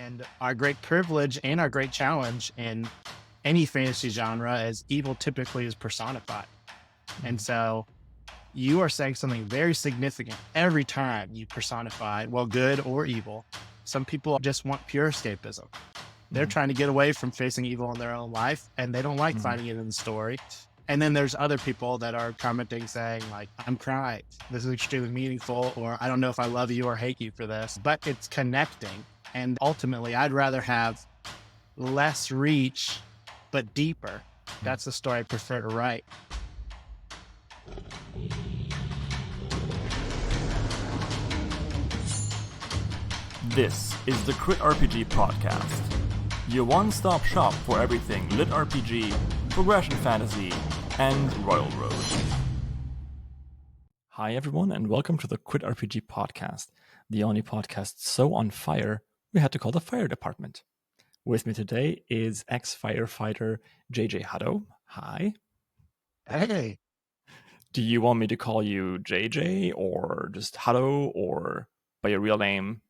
And our great privilege and our great challenge in any fantasy genre is evil typically is personified. And so you are saying something very significant every time you personify, well, good or evil. Some people just want pure escapism. They're trying to get away from facing evil in their own life, and they don't like finding it in the story. And then there's other people that are commenting saying like, I'm crying. This is extremely meaningful, or I don't know if I love you or hate you for this, but it's connecting. And ultimately, I'd rather have less reach, but deeper. That's the story I prefer to write. This is the LitRPG podcast, your one-stop shop for everything LitRPG, progression fantasy, and Royalroad. Hi everyone, and welcome to the LitRPG podcast, the only podcast so on fire we had to call the fire department. With me today is ex-firefighter jjhutto. Hi. Hey. Do you want me to call you JJ or just Hutto or by your real name?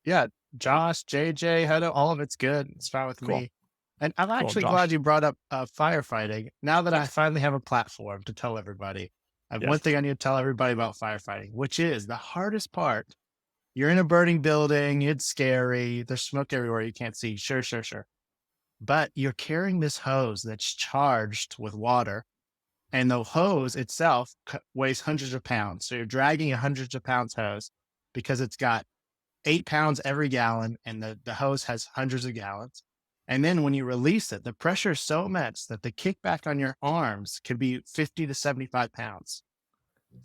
Yeah, Josh, Hutto, all of it's good. It's fine with me. And I'm actually glad you brought up firefighting. Now that I finally have a platform to tell everybody, I have one thing I need to tell everybody about firefighting, which is the hardest part. You're in a burning building. It's scary. There's smoke everywhere. You can't see. Sure. But you're carrying this hose that's charged with water. And the hose itself weighs hundreds of pounds. So you're dragging a hundreds of pounds hose because it's got 8 pounds every gallon, and the hose has hundreds of gallons. And then when you release it, the pressure is so immense that the kickback on your arms could be 50 to 75 pounds.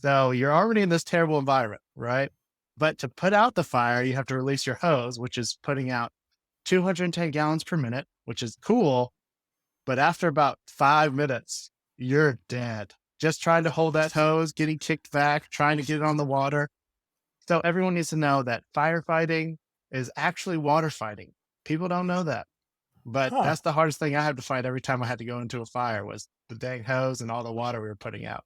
So you're already in this terrible environment, right? But to put out the fire, you have to release your hose, which is putting out 210 gallons per minute, which is cool. But after about 5 minutes, you're dead. Just trying to hold that hose, getting kicked back, trying to get it on the water. So everyone needs to know that firefighting is actually water fighting. People don't know that. But that's the hardest thing I had to fight every time I had to go into a fire was the dang hose and all the water we were putting out.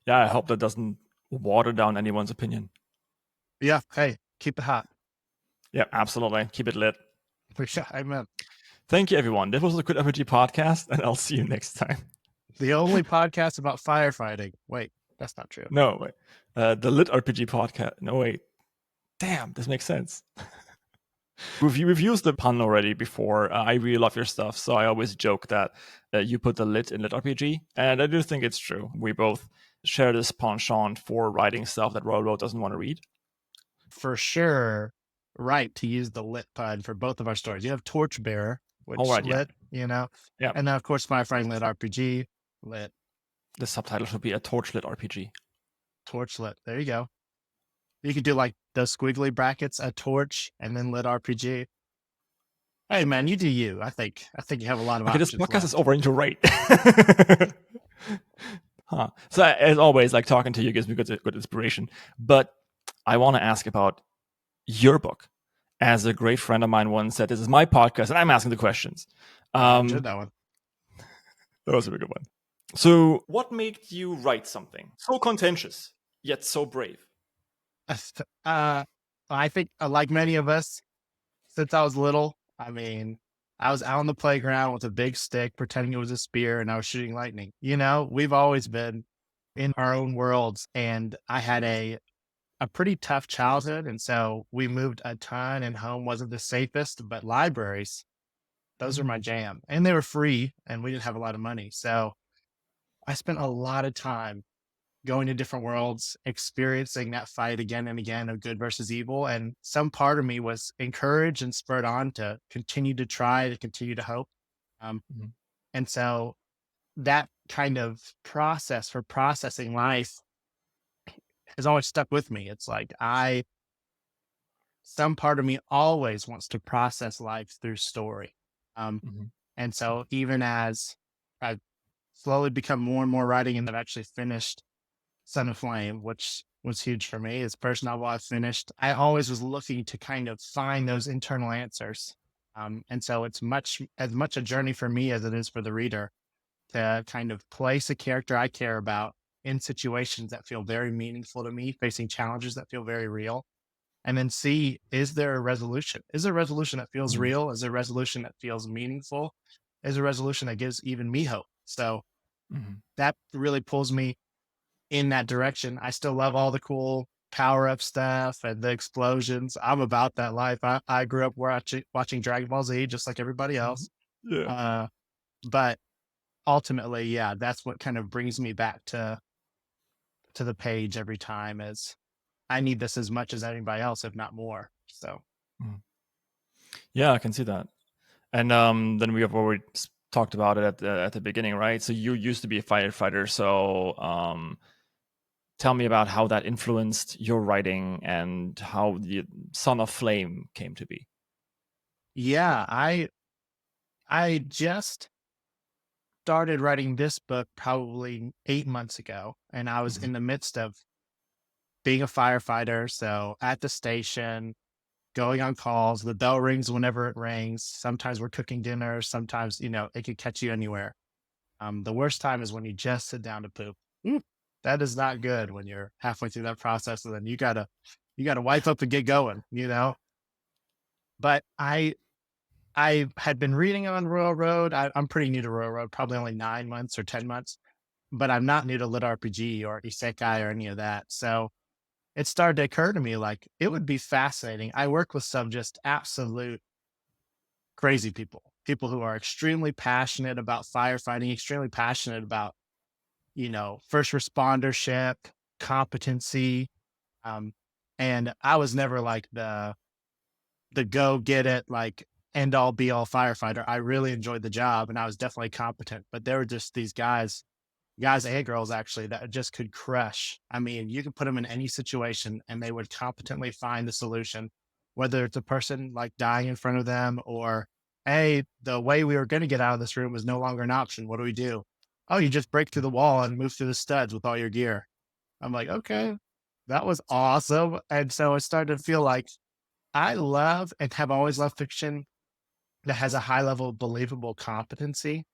Yeah, I hope that doesn't water down anyone's opinion. Yeah, hey, keep it hot. Yeah, absolutely. Keep it lit. Amen. Thank you, everyone. This was the LitRPG podcast, and I'll see you next time. The only podcast about firefighting. Wait, that's not true. No, wait. The LitRPG podcast. No, wait. Damn, this makes sense. We've used the pun already before. I really love your stuff, so I always joke that you put the lit in LitRPG, and I do think it's true. We both share this penchant for writing stuff that Royalroad doesn't want to read. For sure, right to use the lit pun for both of our stories. You have Torchbearer, which lit, you know? Yeah. And then, of course, Firefighting LitRPG, lit. The subtitle should be a torchlit RPG. Torchlit. There you go. You could do like those squiggly brackets, a torch, and then lit RPG. Hey man, you do you. I think you have a lot of options. This podcast is over and you're right. So as always, like talking to you gives me good inspiration. But I want to ask about your book. As a great friend of mine once said, this is my podcast and I'm asking the questions. That one. That was a good one. So what made you write something so contentious, yet so brave? I think, like many of us, since I was little, I mean, I was out on the playground with a big stick, pretending it was a spear, and I was shooting lightning. You know, we've always been in our own worlds, and I had a pretty tough childhood, and so we moved a ton, and home wasn't the safest, but libraries, those are my jam, and they were free, and we didn't have a lot of money. So I spent a lot of time going to different worlds, experiencing that fight again and again of good versus evil. And some part of me was encouraged and spurred on to continue to try, to continue to hope. And so that kind of process for processing life has always stuck with me. It's like some part of me always wants to process life through story. And so even as I've slowly become more and more writing, and I've actually finished Son of Flame, which was huge for me. It's the first novel I finished. I always was looking to kind of find those internal answers. And so it's as much a journey for me as it is for the reader to kind of place a character I care about in situations that feel very meaningful to me, facing challenges that feel very real. and then see, is there a resolution? Is there a resolution that feels real? Is there a resolution that feels meaningful? Is there a resolution that gives even me hope? So that really pulls me in that direction. I still love all the cool power up stuff and the explosions. I'm about that life. I grew up watching Dragon Ball Z just like everybody else. But ultimately, yeah, that's what kind of brings me back to the page every time, is I need this as much as anybody else, if not more. So yeah, I can see that. And then we have already talked about it at the beginning, right? So you used to be a firefighter. So tell me about how that influenced your writing and how the Son of Flame came to be. Yeah, I just started writing this book probably 8 months ago, and I was in the midst of being a firefighter. So at the station, going on calls, the bell rings whenever it rings. Sometimes we're cooking dinner. Sometimes, it could catch you anywhere. The worst time is when you just sit down to poop. That is not good when you're halfway through that process, and then you gotta wipe up and get going, But I had been reading on Royalroad. I'm pretty new to Royalroad, probably only 9 months or 10 months, but I'm not new to LitRPG or Isekai or any of that. So it started to occur to me, like, it would be fascinating. I work with some just absolute crazy people who are extremely passionate about firefighting, extremely passionate about, first respondership, competency. And I was never like the go get it, like end all be all firefighter. I really enjoyed the job and I was definitely competent, but there were just these guys and girls actually, that just could crush. I mean, you could put them in any situation and they would competently find the solution, whether it's a person like dying in front of them or, hey, the way we were going to get out of this room is no longer an option. What do we do? Oh, you just break through the wall and move through the studs with all your gear. I'm like, okay, that was awesome. And so it started to feel like I love and have always loved fiction that has a high level of believable competency.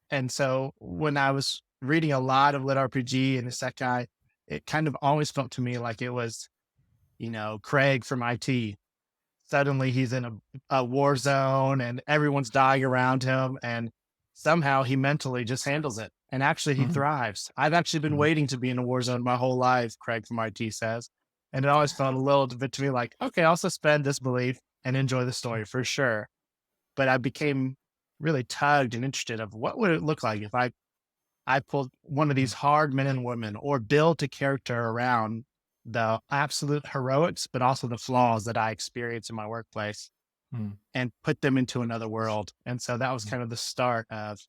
And so when I was reading a lot of LitRPG and Isekai, it kind of always felt to me like it was, Craig from IT. Suddenly he's in a war zone and everyone's dying around him. And somehow he mentally just handles it. And actually he thrives. I've actually been waiting to be in a war zone my whole life, Craig from IT says. And it always felt a little bit to me like, okay, I'll suspend disbelief and enjoy the story for sure. But I became really tugged and interested of what would it look like if I pulled one of these hard men and women or built a character around the absolute heroics, but also the flaws that I experience in my workplace and put them into another world. And so that was kind of the start of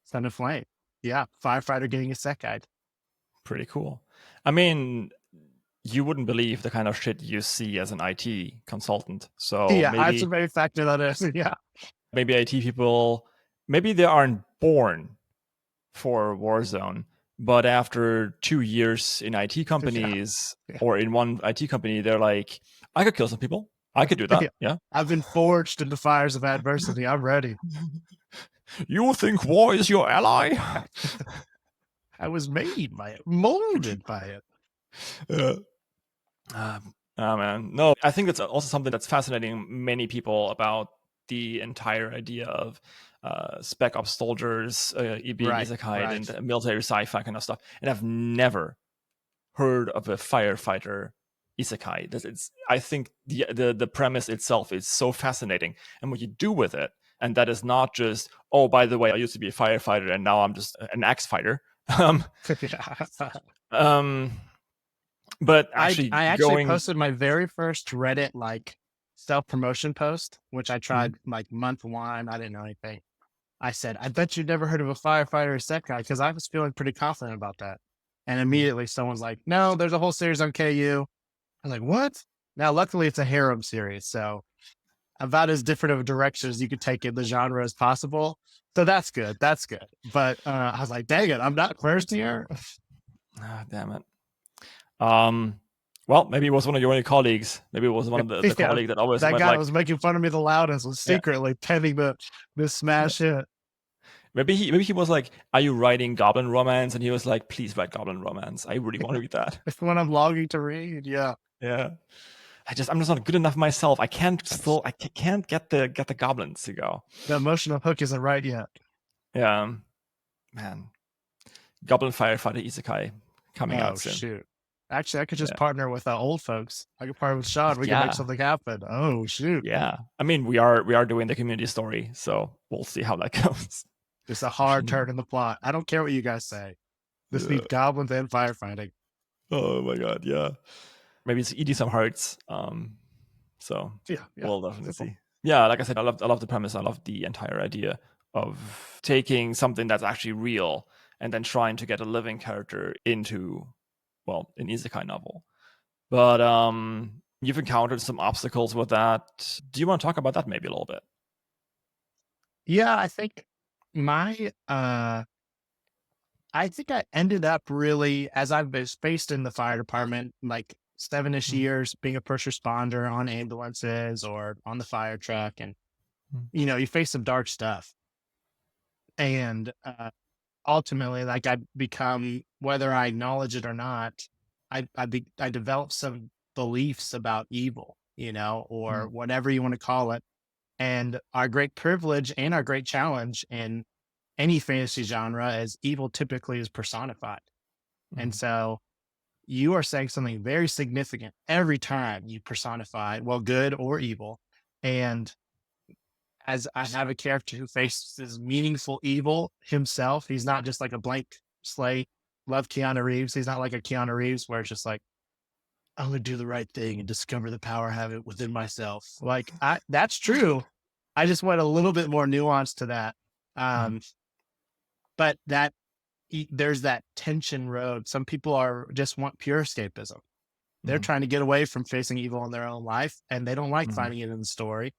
Son of Flame. Yeah. Firefighter getting a Isekai. Pretty cool. I mean, you wouldn't believe the kind of shit you see as an IT consultant. So yeah, that's a very factor that is. Yeah. Maybe IT people, maybe they aren't born for Warzone, but after 2 years in IT companies or in one IT company, they're like, I could kill some people. I could do that. Yeah. I've been forged in the fires of adversity. I'm ready. You think war is your ally? I was made by it, molded by it. Oh man, no. I think that's also something that's fascinating many people about the entire idea of spec ops soldiers being isekai and military sci-fi kind of stuff. And I've never heard of a firefighter isekai. I think the premise itself is so fascinating, and what you do with it, and that is not just, oh, by the way, I used to be a firefighter and now I'm just an axe fighter. But actually, I actually posted my very first Reddit self-promotion post, which I tried month one. I didn't know anything. I said, I bet you've never heard of a firefighter isekai, because I was feeling pretty confident about that. And immediately someone's like, no, there's a whole series on KU. I was like, what? Now, luckily it's a harem series, so about as different of a direction as you could take in the genre as possible. So that's good. That's good. But I was like, dang it, I'm not first here. Damn it. Well, maybe it was one of your only colleagues. Maybe it was one of the colleague that always that guy was making fun of me the loudest, was secretly penning the smash hit. Maybe he was like, "Are you writing Goblin Romance?" And he was like, "Please write Goblin Romance. I really want to read that. It's what I'm longing to read." Yeah. Yeah. I'm just not good enough myself. I can't get the goblins to go. The emotional hook isn't right yet. Yeah, man. Goblin Firefighter Isekai coming out soon. Shoot. Actually, I could just partner with old folks. I could partner with Sean. We can make something happen. Oh shoot. Yeah. I mean, we are doing the community story, so we'll see how that goes. Just a hard turn in the plot. I don't care what you guys say. This needs goblins and firefighting. Oh my god, yeah. Maybe it's eating some hearts. So yeah. We'll definitely see. Yeah, like I said, I love the premise. I love the entire idea of taking something that's actually real and then trying to get a living character into, well, an isekai novel. But you've encountered some obstacles with that. Do you want to talk about that maybe a little bit? Yeah, I think I ended up really, as I've been based in the fire department, like 7-ish years being a first responder on ambulances or on the fire truck. And, you face some dark stuff. And ultimately, like I become, whether I acknowledge it or not, I developed some beliefs about evil, or whatever you want to call it. And our great privilege and our great challenge in any fantasy genre is evil typically is personified. And so you are saying something very significant every time you personify, well, good or evil. And as I have a character who faces meaningful evil himself, he's not just like a blank slate. Love Keanu Reeves. He's not like a Keanu Reeves where it's just like, I'm going to do the right thing and discover the power I have it within myself. Like that's true. I just went a little bit more nuance to that. But there's that tension road. Some people just want pure escapism. They're trying to get away from facing evil in their own life, and they don't like finding it in the story.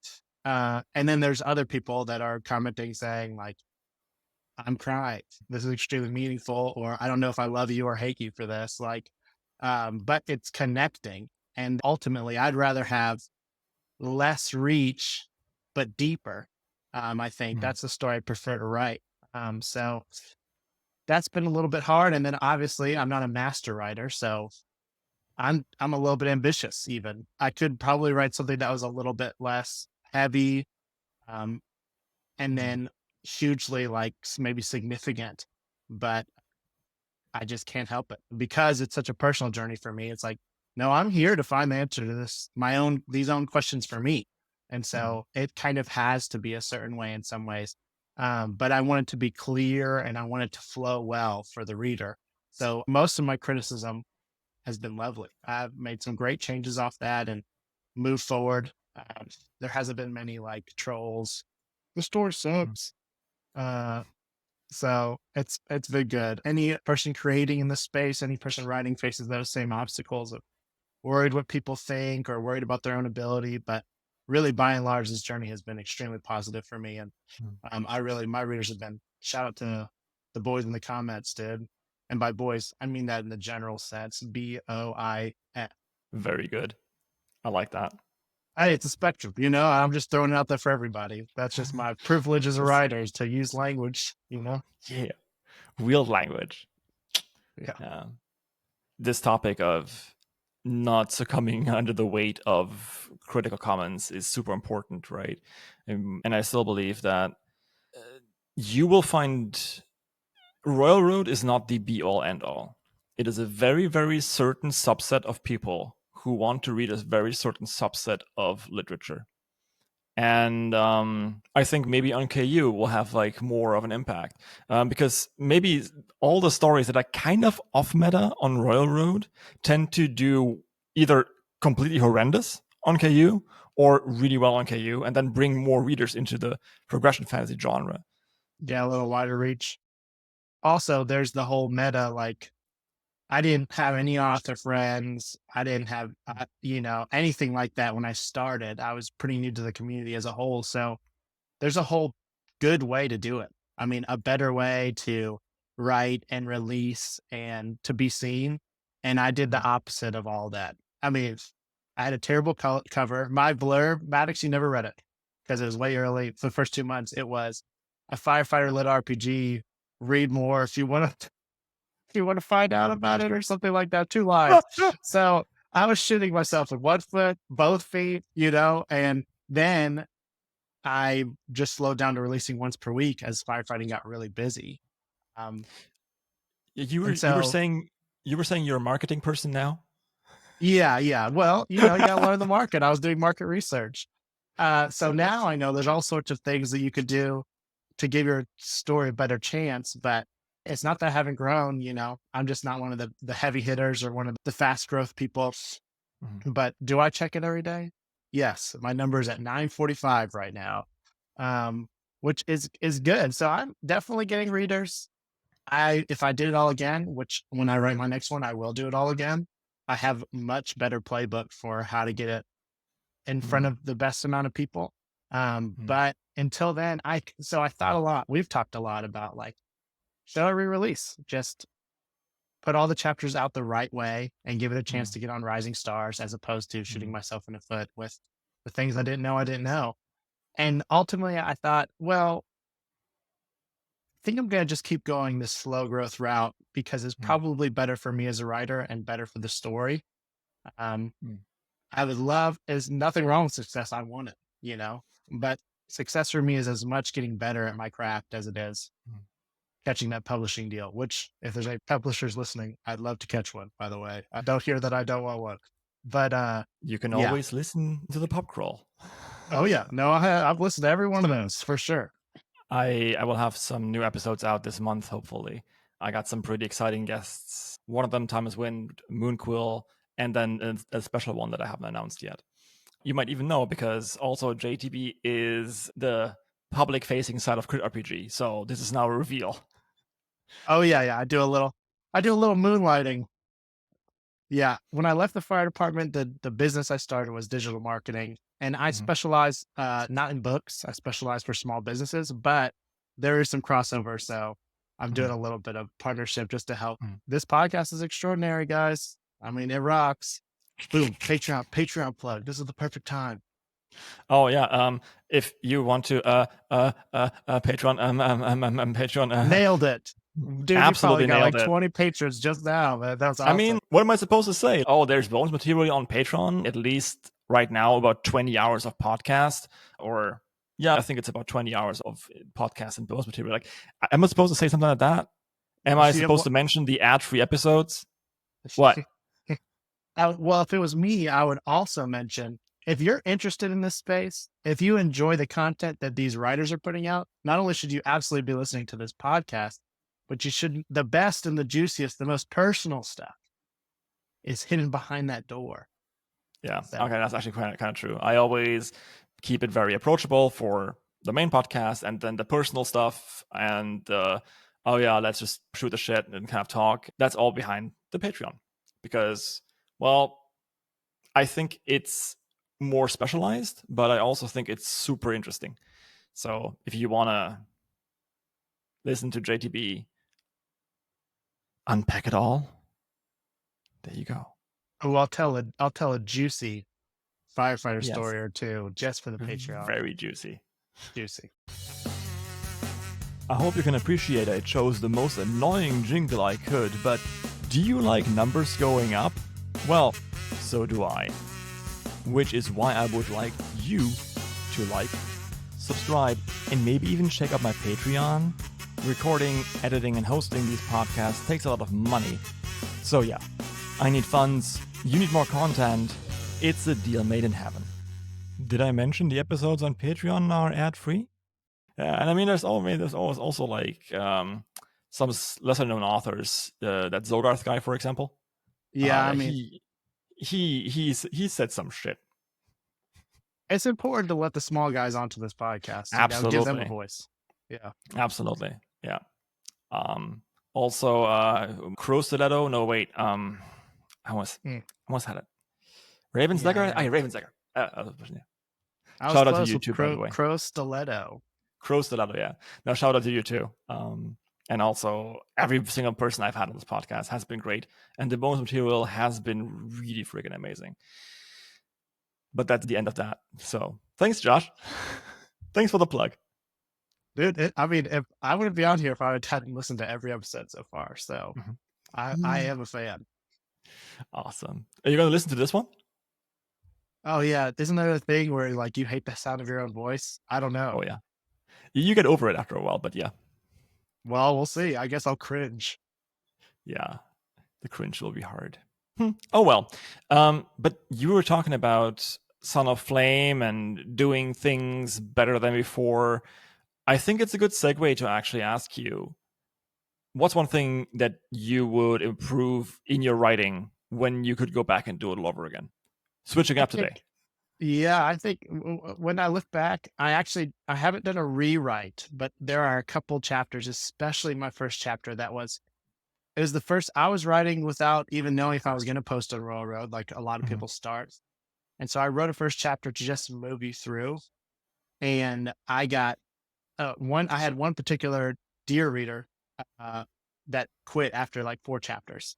And then there's other people that are commenting saying like, I'm crying. This is extremely meaningful, or I don't know if I love you or hate you for this. Like, but it's connecting. And ultimately I'd rather have less reach, but deeper. I think that's the story I prefer to write. So that's been a little bit hard. And then obviously I'm not a master writer, so I'm a little bit ambitious even. I could probably write something that was a little bit less heavy, and then hugely like maybe significant, but I just can't help it because it's such a personal journey for me. It's like, no, I'm here to find the answer to these own questions for me. And so it kind of has to be a certain way in some ways. But I want it to be clear and I want it to flow well for the reader. So most of my criticism has been lovely. I've made some great changes off that and moved forward. There hasn't been many like trolls. The story sucks. So it's been good. Any person creating in this space, any person writing faces those same obstacles of worried what people think or worried about their own ability. But really, by and large, this journey has been extremely positive for me. And my readers have been, shout out to the boys in the comments, dude. And by boys, I mean that in the general sense, BOIS. Very good. I like that. Hey, it's a spectrum, I'm just throwing it out there for everybody. That's just my privilege as a writer is to use language, Yeah. Real language. Yeah. This topic of not succumbing under the weight of critical comments is super important, right? And I still believe that you will find Royalroad is not the be all end all. It is a very, very certain subset of people who want to read a very certain subset of literature. And I think maybe on KU will have like more of an impact because maybe all the stories that are kind of off meta on Royalroad tend to do either completely horrendous on KU or really well on KU, and then bring more readers into the progression fantasy genre. Yeah, a little wider reach. Also, there's the whole meta, like I didn't have any author friends. I didn't have, anything like that when I started. I was pretty new to the community as a whole. So there's a whole good way to do it. I mean, a better way to write and release and to be seen. And I did the opposite of all that. I mean, I had a terrible cover. My blurb, Maddox, you never read it because it was way early. For the first 2 months, it was a firefighter lit RPG. Read more if you want to find out about it or something like that. 2 lines. So I was shooting myself with 1 foot, both feet, and then I just slowed down to releasing once per week as firefighting got really busy. You were And you were so, saying you were saying you're a marketing person now? yeah. Well, you got to learn the market. I was doing market research. So now I know there's all sorts of things that you could do to give your story a better chance, but it's not that I haven't grown, I'm just not one of the heavy hitters or one of the fast growth people. Mhm, But do I check it every day? Yes, my number is at 945 right now, um, which is good. So I'm definitely getting readers. If I did it all again, which when I write my next one, I will do it all again. I have much better playbook for how to get it in front mhm, of the best amount of people. mhm, But until then, so I thought a lot. We've talked a lot about like, should I re-release? Just put all the chapters out the right way and give it a chance mhm, to get on Rising Stars as opposed to shooting mhm, myself in the foot with the things I didn't know. And ultimately I thought, well, I think I'm going to just keep going this slow growth route because it's mhm, probably better for me as a writer and better for the story. Um, mhm, I would love, there's nothing wrong with success. I want it, but success for me is as much getting better at my craft as it is mhm. catching that publishing deal, which if there's any publishers listening, I'd love to catch one, by the way. I don't hear that I don't want one, but You can yeah. always listen to the pub crawl. Oh yeah. No, I've listened to every one of those for sure. I will have some new episodes out this month, hopefully. I got some pretty exciting guests. One of them, Timeless Wind, Moonquill, and then a special one that I haven't announced yet. You might even know because also JTB is the public facing side of Crit RPG. So this is now a reveal. Oh yeah. I do a little moonlighting. Yeah. When I left the fire department, the business I started was digital marketing, and I Mhm, specialize not in books. I specialize for small businesses, but there is some crossover. So I'm doing mhm, a little bit of partnership just to help. mhm. This podcast is extraordinary, guys. I mean, it rocks. Boom, Patreon plug. This is the perfect time. Oh yeah. If you want to Patreon Patreon Nailed it. Dude, you probably absolutely got nailed like it. 20 patrons just now, man. That's I mean, awesome. what am I supposed to say? Oh, there's bonus material on Patreon, at least right now, about 20 hours of podcast. Or, yeah, I think it's about 20 hours of podcast and bonus material. Like, am I supposed to say something like that? Am I Yeah, supposed to mention the ad free episodes? What? well, if it was me, I would also mention if you're interested in this space, if you enjoy the content that these writers are putting out, not only should you absolutely be listening to this podcast, but you should, the best and the juiciest, the most personal stuff is hidden behind that door. Yeah. So, Okay, that's actually kind of true. I always keep it very approachable for the main podcast and then the personal stuff and oh yeah, let's just shoot the shit and kind of talk. That's all behind the Patreon. Because, well, I think it's more specialized, but I also think it's super interesting. So if you wanna listen to JTB unpack it all, there you go. oh, I'll tell a juicy firefighter Yes. story or two just for the Patreon. Very juicy. Juicy. I hope you can appreciate I chose the most annoying jingle I could, but do you like numbers going up? Well, so do I. Which is why I would like you to like, subscribe, and maybe even check out my Patreon. Recording, editing, and hosting these podcasts takes a lot of money. So yeah, I need funds, you need more content. It's a deal made in heaven. Did I mention the episodes on Patreon are ad-free? Yeah, and I mean, there's always also like some lesser known authors. That Zodarth guy, for example. Yeah, I That mean, he said some shit. it's important to let the small guys onto this podcast, give them a Absolutely, voice. Yeah. absolutely, yeah. Um, Also, Crow Stiletto. No, wait. I almost had it. Ravensdagger. Yeah. Ravensdagger. Yeah. I was Shout out to close you with too, by the way. Crow Stiletto. Crow Stiletto. Yeah. Now, shout out to you too. And also, every single person I've had on this podcast has been great, and the bonus material has been really freaking amazing. But that's the end of that. So, thanks, Josh. Thanks for the plug. Dude, I mean, if I wouldn't be on here if I hadn't listened to every episode so far. So I Mm-hmm. am a fan. Awesome. Are you going to listen to this one? Oh yeah, isn't there a thing where like you hate the sound of your own voice? I don't know. Oh yeah, you get over it after a while, but yeah. Well, we'll see. I guess I'll cringe. Yeah, the cringe will be hard. Oh well. But you were talking about Son of Flame and doing things better than before. I think it's a good segue to actually ask you, what's one thing that you would improve in your writing when you could go back and do it all over again? Switching I up today. think, yeah, I think when I look back, I haven't done a rewrite, but there are a couple chapters, especially my first chapter, it was the first I was writing without even knowing if I was going to post on Royalroad, like a lot of Mhm, people start. And so I wrote a first chapter to just move you through. And I got I had one particular dear reader uh, that quit after like 4 chapters,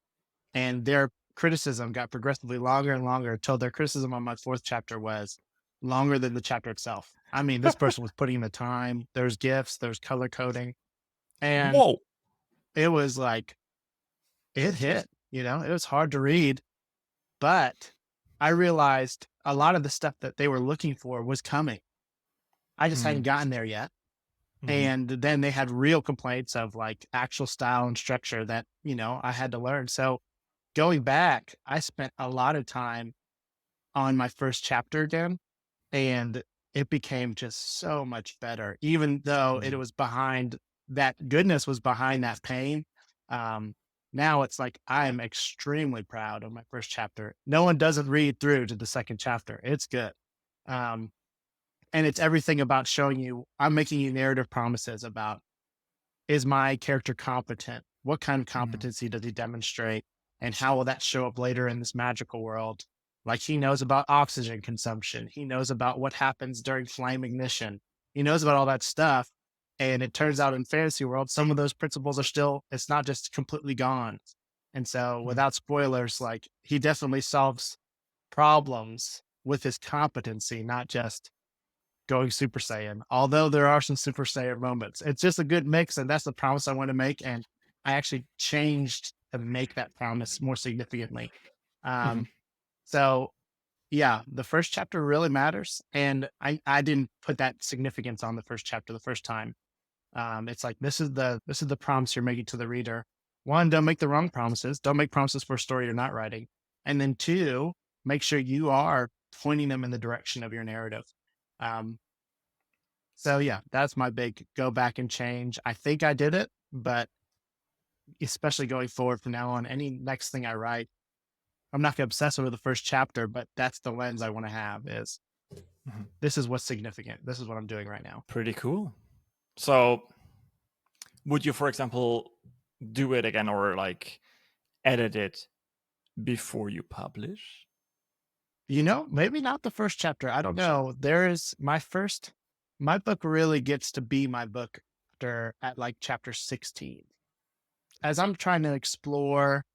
and their criticism got progressively longer and longer until their criticism on my fourth chapter was longer than the chapter itself. I mean, this person was putting in the time. There's gifts, there's color coding, and Whoa. it was like it hit. It was hard to read, but I realized a lot of the stuff that they were looking for was coming. I just hadn't Mhm, gotten there yet. mhm, And then they had real complaints of like actual style and structure that, I had to learn. So going back, I spent a lot of time on my first chapter again, and it became just so much better, even though it mhm, was behind that goodness was behind that pain. Um, Now it's like I am extremely proud of my first chapter. No one doesn't read through to the second chapter. It's good. Um, and it's everything about showing you, I'm making you narrative promises about, is my character competent? What kind of mhm, competency does he demonstrate? And how will that show up later in this magical world? Like he knows about oxygen consumption. He knows about what happens during flame ignition. He knows about all that stuff. And it turns out in fantasy world, some of those principles are still, it's not just completely gone. And so mhm, without spoilers, like he definitely solves problems with his competency, not just going Super Saiyan. Although there are some Super Saiyan moments, it's just a good mix, and that's the promise I want to make. And I actually changed to make that promise more significantly. mhm, Um, so yeah, the first chapter really matters, and I didn't put that significance on the first chapter the first time. It's like this is the promise you're making to the reader. One, don't make the wrong promises. Don't make promises for a story you're not writing. And then two, make sure you are pointing them in the direction of your narrative. Um, so yeah, that's my big go back and change. I think I did it, but especially going forward from now on, any next thing I write, I'm not gonna obsess over the first chapter, but that's the lens I want to have is mhm. this is what's significant. This is what I'm doing right now. Pretty cool. So, would you, for example, do it again or like edit it before you publish? Maybe not the first chapter. I don't know. There is my book really gets to be my book after at like chapter 16. As I'm trying to explore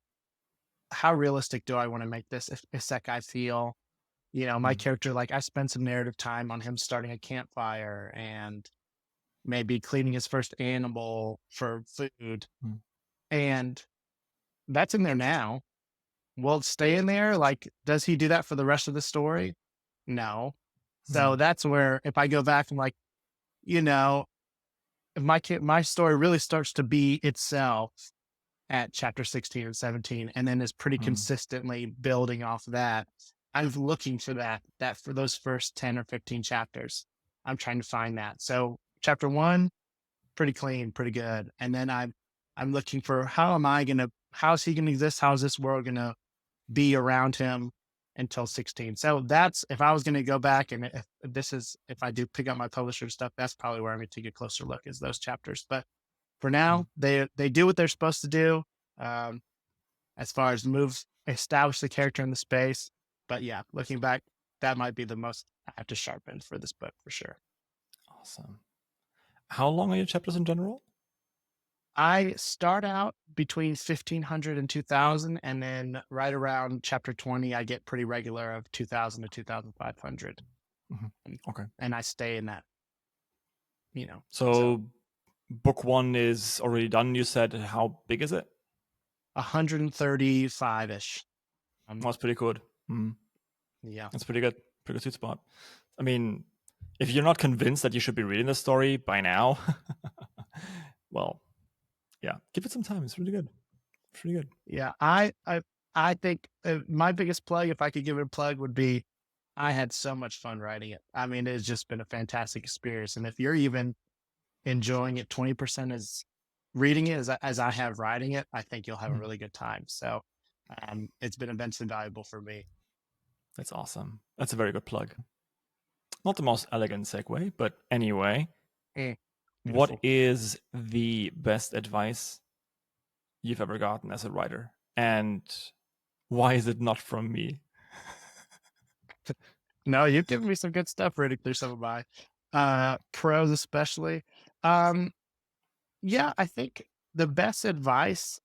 how realistic do I want to make this isekai feel, my Mhm, character, like I spend some narrative time on him starting a campfire and maybe cleaning his first animal for food. mhm, And that's in there now. Will it stay in there? Like, does he do that for the rest of the story? No. So mhm, that's where if I go back and like, you know, if my story really starts to be itself at chapter 16 and 17, and then is pretty mhm, consistently building off of that. I'm looking for that for those first 10 or 15 chapters. I'm trying to find that. So chapter one, pretty clean, pretty good. And then I'm looking for how's he gonna exist? How's this world gonna be around him until 16? So that's if I was gonna go back and if I do pick up my publisher stuff, that's probably where I'm gonna take a closer look is those chapters. But for mhm. now, they do what they're supposed to do, um, as far as move, establish the character in the space. But yeah, looking back, that might be the most I have to sharpen for this book for sure. Awesome. How long are your chapters in general? I start out between 1500 and 2000, and then right around chapter 20, I get pretty regular of 2000 to 2500. Mhm. And, Okay. and I stay in that, so So, book one is already done. You said how big is it? 135 ish. That's pretty good. Yeah, that's pretty good. Pretty good sweet spot. I mean, if you're not convinced that you should be reading the story by now, well, yeah, give it some time. It's really good. It's really good. Yeah, I think my biggest plug, if I could give it a plug, would be I had so much fun writing it. I mean, it's just been a fantastic experience. And if you're even enjoying it 20% as reading it as I have writing it, I think you'll have a really good time. So it's been immensely valuable for me. That's awesome. That's a very good plug. Not the most elegant segue, but anyway, what is the best advice you've ever gotten as a writer? And why is it not from me? No, you've given me some good stuff reading through some of my pros, especially. Yeah, I think the best advice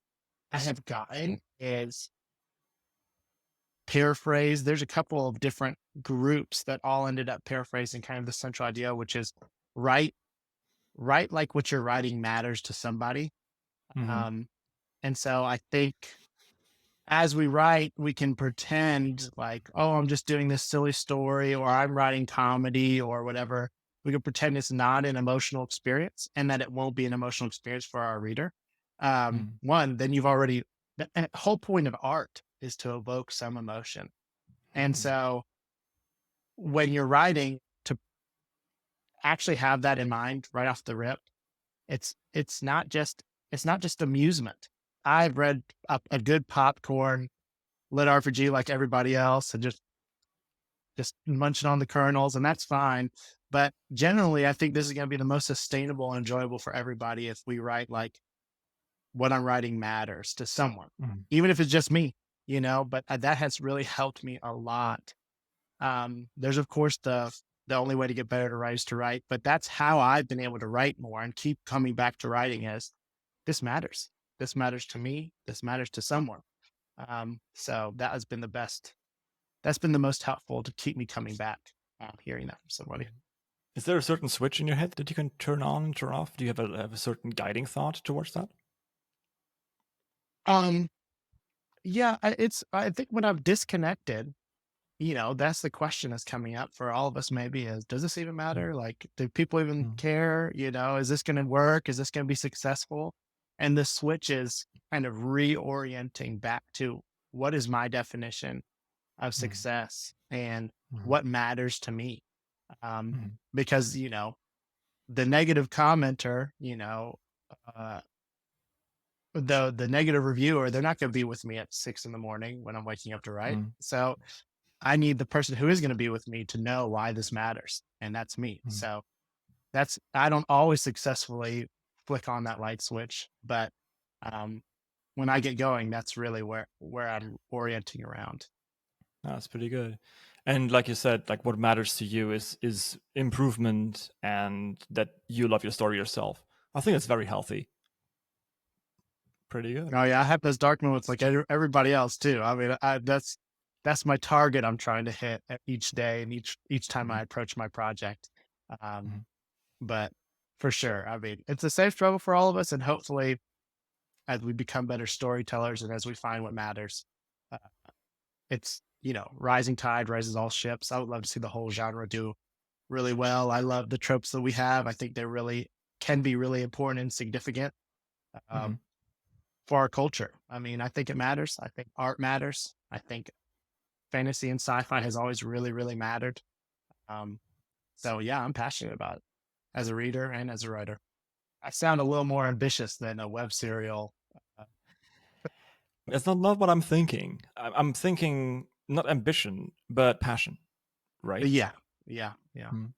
I have gotten is paraphrase. There's a couple of different groups that all ended up paraphrasing kind of the central idea, which is write like what you're writing matters to somebody. And so I think as we write, we can pretend like, oh, I'm just doing this silly story, or I'm writing comedy or whatever. We can pretend it's not an emotional experience and that it won't be an emotional experience for our reader. One, then you've already, the whole point of art is to evoke some emotion. And so when you're writing, to actually have that in mind right off the rip, it's not just amusement. I've read a good popcorn LitRPG like everybody else and just munching on the kernels, and that's fine. But generally, I think this is going to be the most sustainable and enjoyable for everybody if we write like what I'm writing matters to someone, even if it's just me, But that has really helped me a lot. There's of course the only way to get better to write is to write, but that's how I've been able to write more and keep coming back to writing is this matters. This matters to me. This matters to someone. So that has been the best. That's been the most helpful to keep me coming back, hearing that from somebody. Is there a certain switch in your head that you can turn on and turn off? Do you have a certain guiding thought towards that? Yeah, I think when I'm disconnected, that's the question that's coming up for all of us maybe is, does this even matter? Like, do people even care? Is this going to work? Is this going to be successful? And the switch is kind of reorienting back to what is my definition of success and what matters to me. Because, the negative commenter, the negative reviewer, they're not going to be with me at 6 a.m. when I'm waking up to write. So I need the person who is going to be with me to know why this matters. And that's me. So I don't always successfully flick on that light switch, but when I get going, that's really where I'm orienting around. That's pretty good. And like you said, like what matters to you is improvement and that you love your story yourself. I think it's very healthy. Pretty good. Oh yeah, I have those dark moments like everybody else too. I mean, that's my target I'm trying to hit each day and each time I approach my project. But for sure, I mean, it's a safe struggle for all of us, and hopefully, as we become better storytellers and as we find what matters, it's rising tide raises all ships. I would love to see the whole genre do really well. I love the tropes that we have. I think they really can be really important and significant. For our culture. I mean, I think it matters. I think art matters. I think fantasy and sci-fi has always really, really mattered. So yeah, I'm passionate about it as a reader and as a writer. I sound a little more ambitious than a web serial. That's not what I'm thinking. I'm thinking not ambition, but passion, right? Yeah.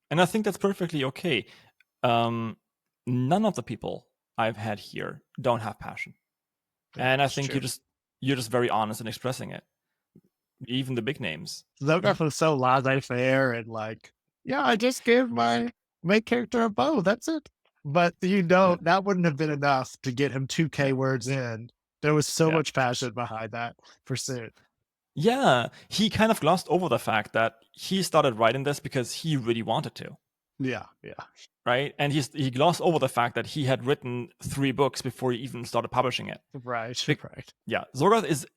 And I think that's perfectly okay. None of the people I've had here don't have passion. And I think you're just very honest in expressing it. Even the big names. Zogarth was so laissez-faire and like, yeah, I just gave my main character a bow. That's it. But that wouldn't have been enough to get him 2K words in. There was so much passion behind that pursuit. Yeah, he kind of glossed over the fact that he started writing this because he really wanted to. Yeah. Right? And he glossed over the fact that he had written 3 books before he even started publishing it. Right. Yeah, Zogarth is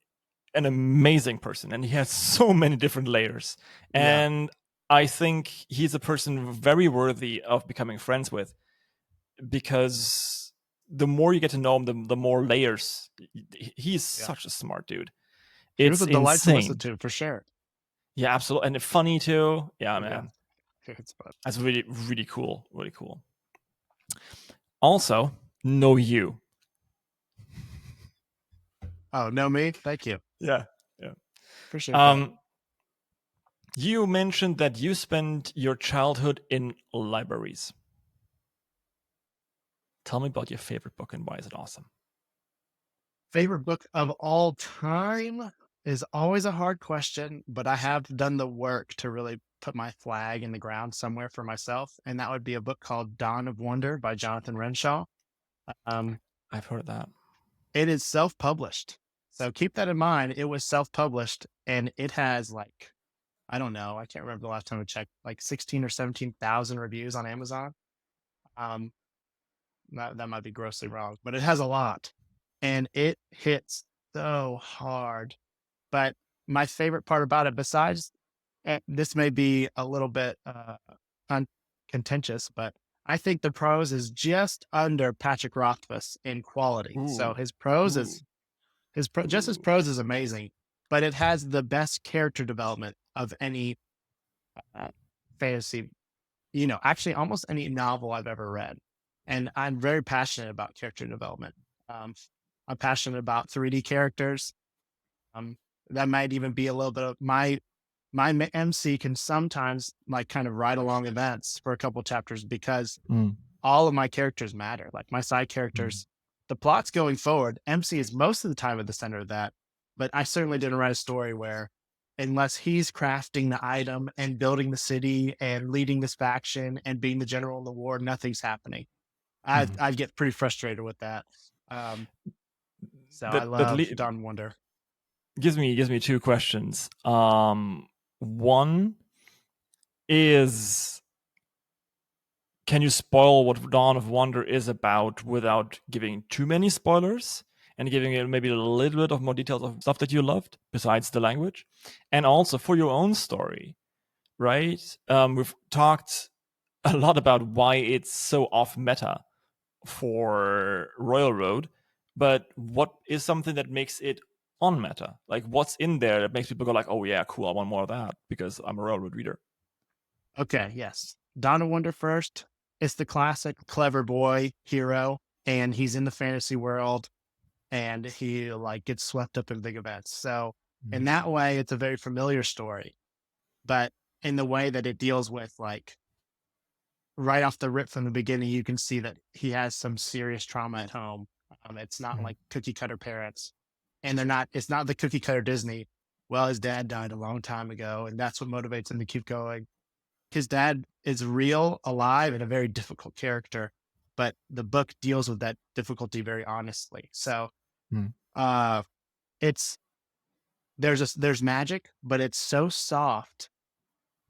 an amazing person, and he has so many different layers. And I think he's a person very worthy of becoming friends with, because the more you get to know him, the more layers. He's such a smart dude. He was a delight to listen to, for sure. Yeah, absolutely. And funny too. Yeah, man. It's fun. That's really, really cool. Really cool. Also, know you. Oh, know me? Thank you. Yeah. Appreciate that. You mentioned that you spent your childhood in libraries. Tell me about your favorite book and why is it awesome? Favorite book of all time is always a hard question, but I have done the work to really put my flag in the ground somewhere for myself, and that would be a book called Dawn of Wonder by Jonathan Renshaw. I've heard of that. It is self-published. So keep that in mind. It was self-published, and it has like, I don't know, I can't remember the last time I checked, like 16 or 17,000 reviews on Amazon. That might be grossly wrong, but it has a lot, and it hits so hard. But my favorite part about it, besides, this may be a little bit contentious, but I think the prose is just under Patrick Rothfuss in quality. So his prose is just his prose is amazing, but it has the best character development of any fantasy, actually almost any novel I've ever read. And I'm very passionate about character development. I'm passionate about 3D characters. That might even be a little bit of my MC can sometimes like kind of ride along events for a couple chapters because all of my characters matter. Like my side characters, the plot's going forward. MC is most of the time at the center of that. But I certainly didn't write a story where, unless he's crafting the item and building the city and leading this faction and being the general in the war, nothing's happening. I'd get pretty frustrated with that. I love Dawn of Wonder. Gives me two questions. One is, can you spoil what Dawn of Wonder is about without giving too many spoilers and giving it maybe a little bit of more details of stuff that you loved besides the language? And also for your own story, right? We've talked a lot about why it's so off meta for Royalroad, but what is something that makes it on meta? Like, what's in there that makes people go like, oh yeah, cool, I want more of that because I'm a Royalroad reader? Okay, yes. Dawn of Wonder first. It's the classic clever boy hero, and he's in the fantasy world, and he like gets swept up in big events. So in that way, it's a very familiar story, but in the way that it deals with, like, right off the rip from the beginning, you can see that he has some serious trauma at home. It's not like cookie cutter parents, and it's not the cookie cutter Disney. Well, his dad died a long time ago, and that's what motivates him to keep going. His dad is real, alive, and a very difficult character, but the book deals with that difficulty very honestly. So, there's magic, but it's so soft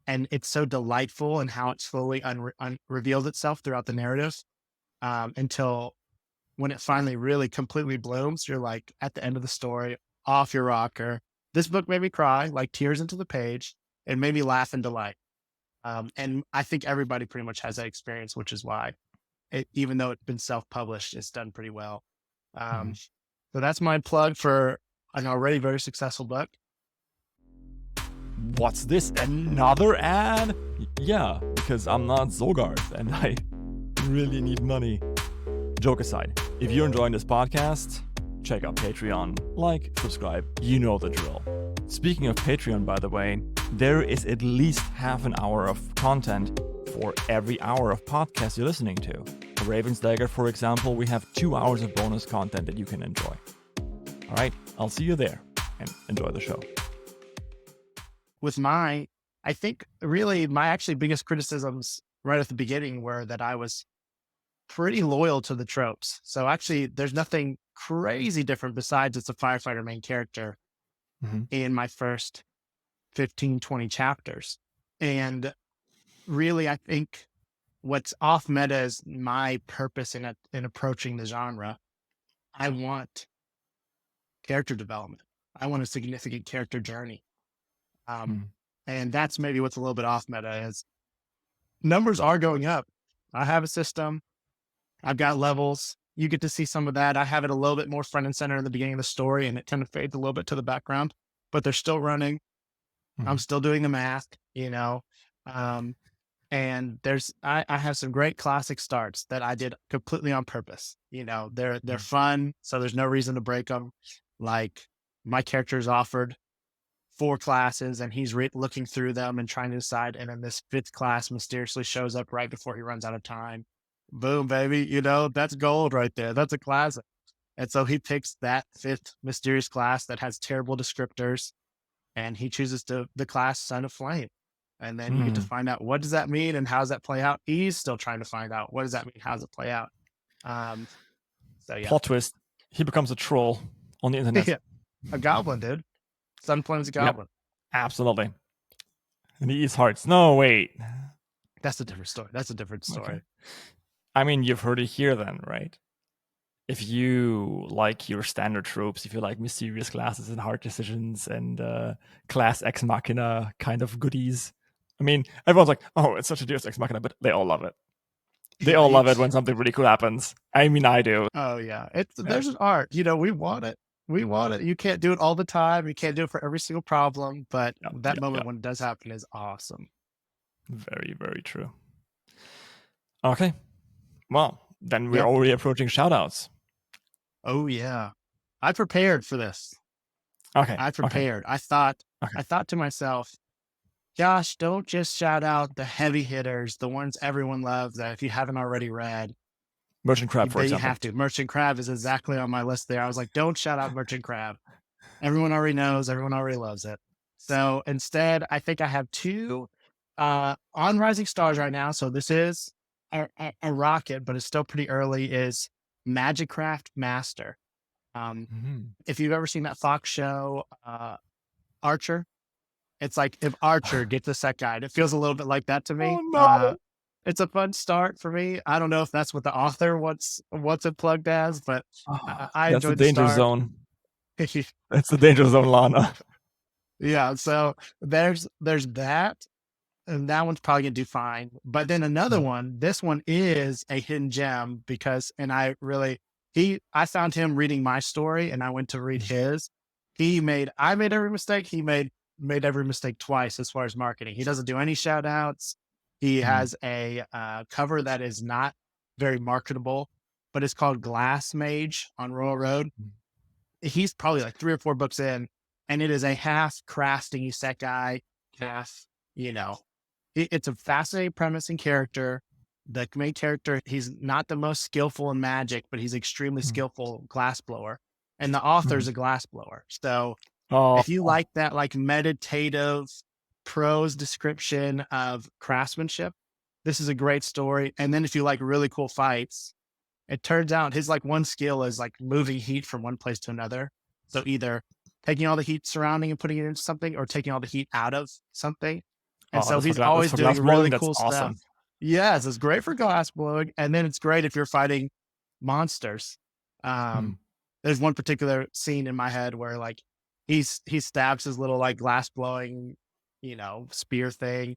and it's so delightful in how it's slowly reveals itself throughout the narrative, until when it finally really completely blooms. You're like at the end of the story, off your rocker. This book made me cry, like tears into the page. It made me laugh in delight. And I think everybody pretty much has that experience, which is why even though it's been self-published, it's done pretty well. So that's my plug for an already very successful book. What's this? Another ad? Yeah, because I'm not Zolgarth and I really need money. Joke aside, if you're enjoying this podcast, check out Patreon. Like, subscribe, you know the drill. Speaking of Patreon, by the way, there is at least half an hour of content for every hour of podcast you're listening to. For Raven's Dagger, for example, we have 2 hours of bonus content that you can enjoy. All right, I'll see you there and enjoy the show. I think really my actually biggest criticisms right at the beginning were that I was pretty loyal to the tropes. So actually there's nothing crazy different besides it's a firefighter main character in my first 15, 20 chapters. And really, I think what's off meta is my purpose in approaching the genre. I want character development. I want a significant character journey. And that's maybe what's a little bit off meta is numbers are going up. I have a system. I've got levels. You get to see some of that. I have it a little bit more front and center in the beginning of the story, and it kind of fades a little bit to the background, but they're still running. I'm still doing the math, and I have some great classic starts that I did completely on purpose. They're fun, so there's no reason to break them. Like my character is offered 4 classes, and he's looking through them and trying to decide. And then this 5th class mysteriously shows up right before he runs out of time. Boom, baby! That's gold right there. That's a classic. And so he picks that 5th mysterious class that has terrible descriptors, and he chooses the class Son of Flame. And then you get to find out what does that mean and how does that play out. He's still trying to find out what does that mean, how does it play out. So yeah. Plot twist: he becomes a troll on the internet. Yeah. A goblin, dude. Son of Flame's a goblin. Yep. Absolutely. And he eats hearts. No, wait. That's a different story. Okay. I mean, you've heard it here then, right? If you like your standard tropes, if you like mysterious classes and hard decisions and class ex machina kind of goodies, I mean, everyone's like, oh, it's such a deus ex machina, but they all love it. They all love it when something really cool happens. I mean, I do. Oh, yeah. There's an art. We want it. You can't do it all the time. You can't do it for every single problem, but that moment when it does happen is awesome. Very, very true. Okay. Well, then we're already approaching shoutouts. Oh yeah. I prepared for this. Okay. I prepared. Okay. I thought to myself, Josh, don't just shout out the heavy hitters, the ones everyone loves that if you haven't already read. Merchant Crab, for example. You have to. Merchant Crab is exactly on my list there. I was like, don't shout out Merchant Crab. Everyone already knows, everyone already loves it. So instead, I think I have 2 on Rising Stars right now. So this is a rocket, but it's still pretty early, is MagiCraft Master. If you've ever seen that Fox show, Archer, it's like if Archer gets a set guide, it feels a little bit like that to me. Oh, no. It's a fun start for me. I don't know if that's what the author wants it plugged as, but I enjoyed the danger start. Zone. That's the danger zone, Lana. Yeah, so there's that. And that one's probably gonna do fine. But then another one, this one is a hidden gem because, and I found him reading my story and I went to read his. I made every mistake. He made every mistake twice as far as marketing. He doesn't do any shout outs. He has a cover that is not very marketable, but it's called Glass Mage on Royalroad. He's probably like 3 or 4 books in, and it is a half crafting isekai, half, it's a fascinating premise and character. The main character, he's not the most skillful in magic, but he's extremely skillful glassblower. And the author's a glassblower. So if you like that, like meditative prose description of craftsmanship, this is a great story. And then if you like really cool fights, it turns out his like one skill is like moving heat from one place to another. So either taking all the heat surrounding and putting it into something, or taking all the heat out of something. And so he's always doing really cool stuff. Yes, it's great for glass blowing. And then it's great if you're fighting monsters. There's one particular scene in my head where like he stabs his little like glass blowing, spear thing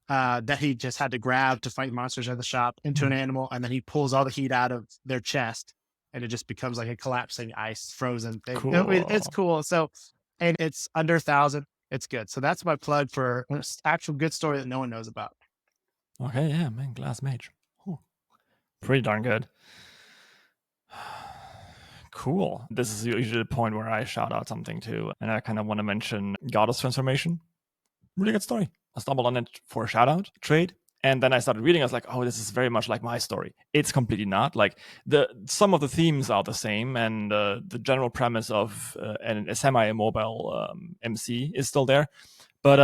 that he just had to grab to fight monsters at the shop into an animal. And then he pulls all the heat out of their chest and it just becomes like a collapsing ice frozen thing. Cool. It's cool. So, and it's under 1,000. It's good. So that's my plug for an actual good story that no one knows about. Okay, yeah, man, Glass Mage. Pretty darn good. Cool. This is usually the point where I shout out something too, and I kind of want to mention Goddess Transformation. Really good story. I stumbled on it for a shout out trade, and then I started reading. I was like, oh, this is very much like my story. It's completely not. Like some of the themes are the same, and the general premise of a semi-immobile MC is still there. But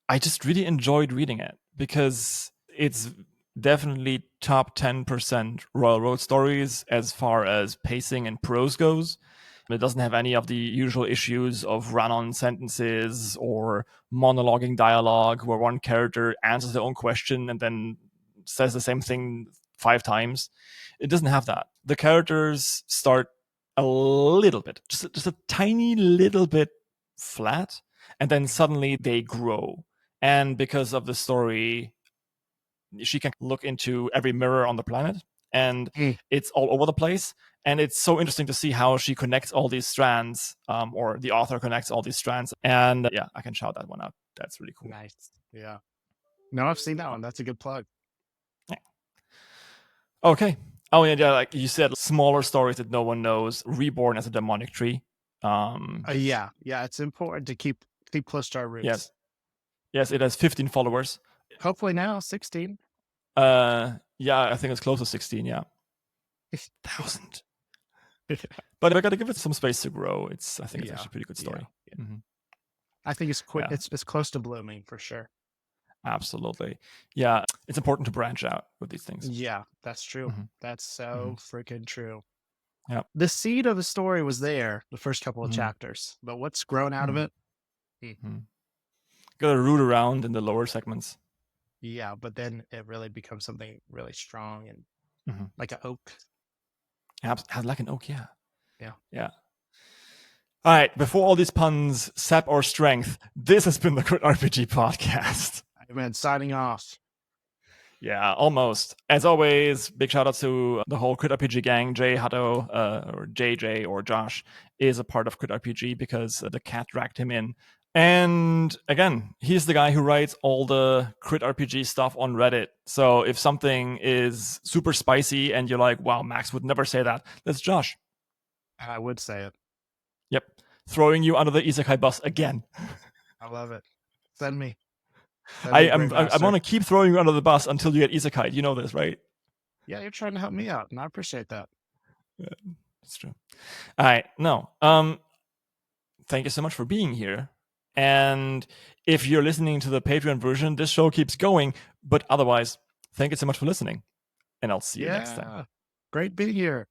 I just really enjoyed reading it because it's definitely top 10% Royalroad stories as far as pacing and prose goes. It doesn't have any of the usual issues of run-on sentences or monologuing dialogue where one character answers their own question and then says the same thing 5 times. It doesn't have that. The characters start a little bit, just a tiny little bit flat, and then suddenly they grow. And because of the story, she can look into every mirror on the planet, and it's all over the place. And it's so interesting to see how she connects all these strands, or the author connects all these strands. And yeah, I can shout that one out. That's really cool. Nice. Yeah. No, I've seen that one. That's a good plug. Yeah. Okay. Oh yeah, like you said, smaller stories that no one knows. Reborn as a demonic tree. Yeah, it's important to keep close to our roots. Yes, it has 15 followers. Hopefully now 16. Yeah, I think it's close to 16. Yeah, 1,000. But I got to give it some space to grow. I think it's actually a pretty good story. Yeah. Mm-hmm. I think it's quick. Yeah. It's close to blooming for sure. Absolutely. Yeah, it's important to branch out with these things. Yeah, that's true. Mm-hmm. That's so freaking true. Yeah. The seed of the story was there the first couple of chapters, but what's grown out of it? Got to root around in the lower segments. Yeah, but then it really becomes something really strong and like an oak. Like an oak, yeah. Yeah. All right, before all these puns sap our strength, this has been the Crit RPG podcast. Man, signing off. Yeah, almost. As always, big shout out to the whole Crit RPG gang. Jay Hutto, or JJ, or Josh is a part of Crit RPG because the cat dragged him in. And again, he's the guy who writes all the Crit RPG stuff on Reddit. So if something is super spicy and you're like, wow, Max would never say that, that's Josh. I would say it. Yep. Throwing you under the Isekai bus again. I love it. Send me. I want to keep throwing you under the bus until you get Isekai. You know this, right? Yeah, you're trying to help me out, and I appreciate that. Yeah, that's true. All right. No. Thank you so much for being here. And if you're listening to the Patreon version, this show keeps going. But otherwise, thank you so much for listening. And I'll see you next time. Great being here.